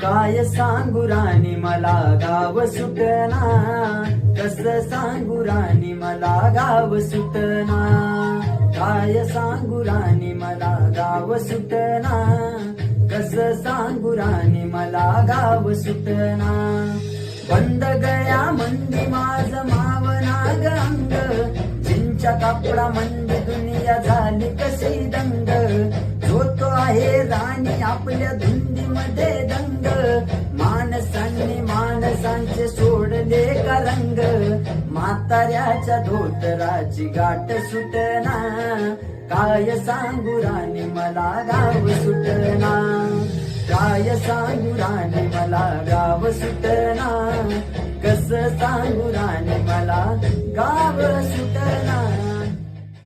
काय सांगू राणी मला गाव सुटना, कस सांगू राणी मला गाव सुटना. काय सांगू राणी मला गाव सुटना, कस सांगू राणी मला गाव सुटना. बंद गया मंदी माझ मावना ग अंग, चिंच्या कापडा मंदी दुनिया झाली कशी दंग. जो तो आहे राणी आपल्या धुंदीमध्ये दंग, माणसांनी माणसांचे सोडले का रंग. म्हाताऱ्याच्या धोतराची गाठ सुटना, काय सांगू राणी मला गाव सुटना. काय सांगू राणी मला गाव सुटना, कस सांगू राणी मला गाव सुटना.